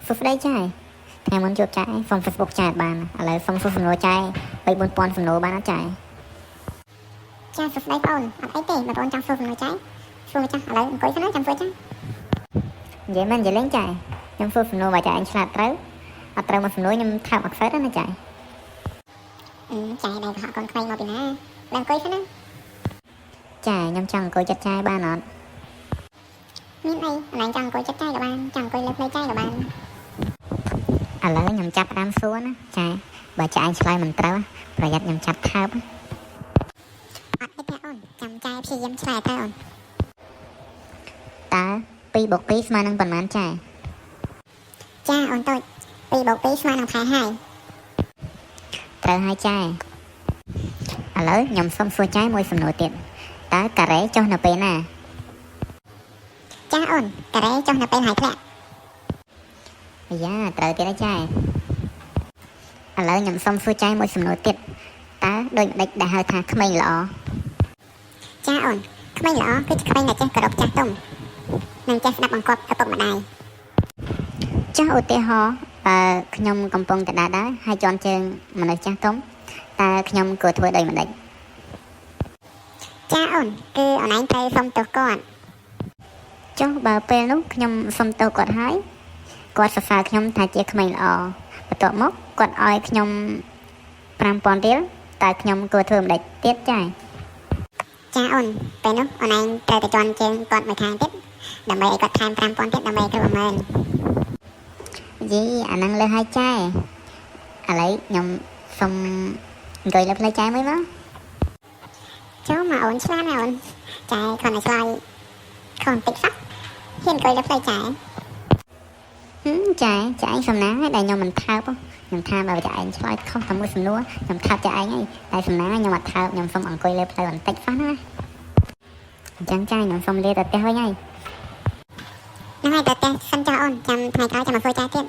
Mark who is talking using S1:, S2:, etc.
S1: សុស្ដីចាយថ្ងៃមុនជួបចាយសុំ Facebook ចាយបានឥឡូវសុំសួរសំណួរចាយ3-4,000សំណួរបានអត់ចាយចាសុស្ដីបងអត់អីទេបើបងចង់សួរសំណួរចាយសួរចាស់ឥឡូវអង្គុយសិនណាចាំសួរចាយនិយាយមិននិយាយលេងចាយខ្ញុំសួរសំណួរបើចាយអញឆ្លាតត្រូវអត់ត្រូវមកសំណួរខ្ញុំថើបអក្សរណាចាយចាយដៃកុហកកូនក្មេងមកពីណាឡើងអង្គុយសិនណាចាយខ្ញុំចង់អង្គុយចិត្តចាយបានអត់មានអីអនឡាញចង់អង្គុយចិត្តចាយក៏បានចង់អង្គុយលើផ្លូវចាយក៏បានឥឡូវខ្ញុំចាប់តាមសួរណាចាយបើចាយឆ្លើយមិនត្រូវប្រយ័ត្នខ្ញុំចាប់ថើបអត់ទេទេអូនចាំចាយព្យាយាមឆ្លើយទៅអូនតើ2 + 2ស្មើនឹងប៉ុន្មានចាយចាអូនតូច2 + 2ស្មើនឹងប្រហែលហើយត្រូវហើយចាយឥឡូវខ្ញុំសុំសួរចាយមួយសំណួរទៀតតើការ៉េចុះនៅពេលណាចាអូនការ៉េចុះនៅពេលហើយធ្លាក់អាយ៉ាត្រូវទៀតហើយចាយឥឡូវខ្ញុំសុំសួរចាយមួយសំណួរទៀតតើដូចម្ដេចដែលហៅថាក្មេងល្អចាអូនក្មេងល្អគឺជាក្មេងដែលចេះគោរពចាស់ទុំនិងចេះស្ដាប់បង្គាប់ឪពុកម្ដាយចាស់ឧទាហរណ៍ខ្ញុំកំពុងតែដើរហើយជន់ជើងមនុស្សចាស់ទុំតើខ្ញុំគួរធ្វើដូចម្ដេចចាអូនគឺអូនឯងត្រូវសុំទោសគាត់ចុះបើពេលនោះខ្ញុំសុំទោសគាត់ហើយគាត់សរសើរខ្ញុំថាជាក្មេងល្អបន្ទាប់មកគាត់ឲ្យខ្ញុំ5,000រៀលតើខ្ញុំគួរធ្វើម្ដេចទៀតចាចាអូនពេលនោះអូនឯងត្រូវតែជន់ជើងគាត់មួយខាងទៀតដើម្បីឲ្យគាត់ថែម5,000ទៀតដើម្បីគ្រប់10000យីអាហ្នឹងលើឲ្យចាឥឡូវខ្ញុំសុំអង្គុយលើផ្លូវចាយមួយមកចូលមកអូនឆ្លាតណាអូនចាយគាត់តែឆ្លើយខុសបន្តិចសោះហ៊ានអង្គុយលើផ្លូវចាយចាយសំណាងហើយដែលខ្ញុំមិនថើបខ្ញុំថាបើចាយឯងឆ្លើយខុសតែមួយសំណួរខ្ញុំថើបចាយឯងហើយតែសំណាងខ្ញុំអត់ថើបខ្ញុំសុំអង្គុយលើផ្លូវបន្តិចសោះណាអញ្ចឹងចាយខ្ញុំសុំលាទៅផ្ទះវិញហើយហ្នឹងហើយទៅផ្ទះសិនចុះអូនចាំថ្ងៃក្រោយចាំមកសួរចាយទៀត